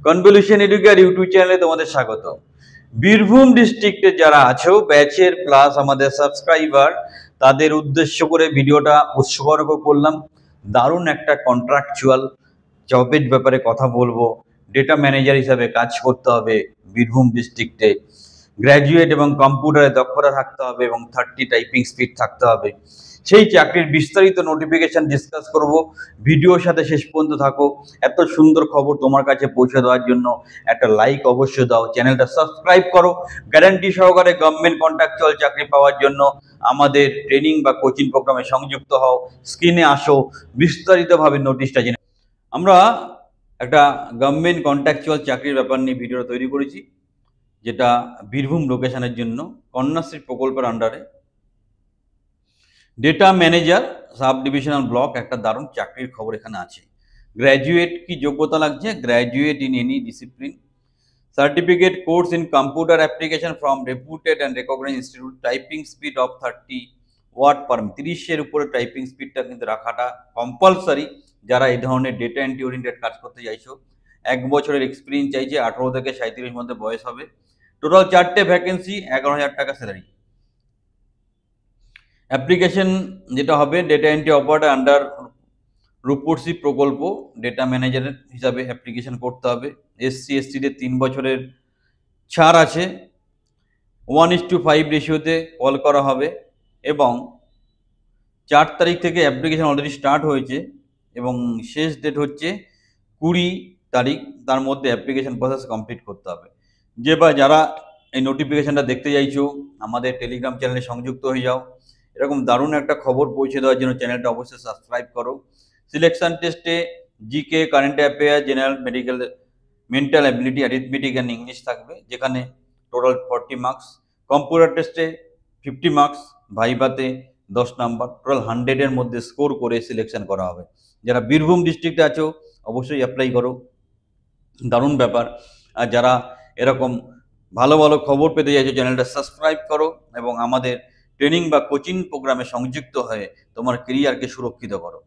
Convolution educare YouTube চ্যানেলে তোমাদের স্বাগত। বীরভূম ডিস্ট্রিক্টে যারা আছো ব্যাচের প্লাস আমাদের সাবস্ক্রাইবার, তাদের উদ্দেশ্য করে ভিডিওটা উৎসর্গ করলাম। দারুণ একটা কন্ট্রাকচুয়াল জবের ব্যাপারে কথা বলবো। ডেটা ম্যানেজার হিসাবে কাজ করতে হবে বীরভূম ডিস্ট্রিক্টে। গ্র্যাজুয়েট এবং কম্পিউটারে দক্ষতা থাকতে হবে এবং 30 টাইপিং স্পিড থাকতে হবে। সেই চাকরির বিস্তারিত নোটিফিকেশন ডিসকাস করব। ভিডিওর সাথে শেষ পর্যন্ত থাকো। এত সুন্দর খবর তোমার কাছে পৌঁছে দেওয়ার জন্য একটা লাইক অবশ্যই দাও, চ্যানেলটা সাবস্ক্রাইব করো। গ্যারান্টি সহকারে গভর্নমেন্ট কন্ট্রাকচুয়াল চাকরি পাওয়ার জন্য আমাদের ট্রেনিং বা কোচিং প্রোগ্রামে সংযুক্ত হও। স্ক্রিনে আসো, বিস্তারিতভাবে নোটিশটা জেনে। আমরা একটা গভর্নমেন্ট কন্ট্রাকচুয়াল চাকরির ব্যাপার নিয়ে ভিডিওটা তৈরি করেছি, যেটা বীরভূম লোকেশনের জন্য কন্যাশ্রী প্রকল্পের আন্ডারে data manager sub divisional block একটা দারুণ চাকরির খবর এখানে আছে। গ্র্যাজুয়েট কি যোগ্যতা লাগছে? Graduate in any discipline, certificate course in computer application from reputed and recognised institute, typing speed of 30 word per minute. 30-এর উপরে টাইপিং স্পিডটা কিন্তু রাখাটা কম্পালসারি যারা এই ধরনের ডেটা এন্ট্রি ওরিয়েন্টেড কাজ করতে চাইছো। 1 বছরের এক্সপিরিয়েন্স চাইছে, 18 থেকে 37 মধ্যে বয়স হবে। টোটাল 4টে ভ্যাকেন্সি, 11,000 টাকা স্যালারি। অ্যাপ্লিকেশন যেটা হবে, ডেটা এন্ট্রি অপারেটর আন্ডার রূপসী প্রকল্প ডেটা ম্যানেজারের হিসাবে অ্যাপ্লিকেশন করতে হবে। SC STদের 3 বছরের ছাড় আছে। 1:5 রেশিওতে কল করা হবে এবং 4 তারিখ থেকে অ্যাপ্লিকেশন অলরেডি স্টার্ট হয়েছে এবং শেষ ডেট হচ্ছে 20 তারিখ। তার মধ্যে অ্যাপ্লিকেশন প্রসেস কমপ্লিট করতে হবে। যারা এই নোটিফিকেশনটা দেখতে চাইছো, আমাদের টেলিগ্রাম চ্যানেলে সংযুক্ত হয়ে যাও। এরকম দারুণ একটা খবর পৌঁছে দেওয়ার জন্য চ্যানেলটা অবশ্যই সাবস্ক্রাইব করো। সিলেকশন টেস্টে GK, current affair, general, medical, mental ability, arithmetic and English থাকবে, যেখানে টোটাল 40 মার্কস। কম্পিউটার টেস্টে 50 মার্কস, ভাইভাতে 10 নাম্বার। টোটাল 100-এর মধ্যে স্কোর করে সিলেকশন করা হবে। যারা বীরভূম ডিস্ট্রিক্টে আছো অবশ্যই অ্যাপ্লাই করো, দারুণ ব্যাপার। আর যারা এরকম ভালো ভালো খবর পেতে চাইছো, চ্যানেলটা সাবস্ক্রাইব করো এবং আমাদের ট্রেনিং বা কোচিং প্রোগ্রামে সংযুক্ত হয়ে তোমার কেরিয়ারকে সুরক্ষিত করো।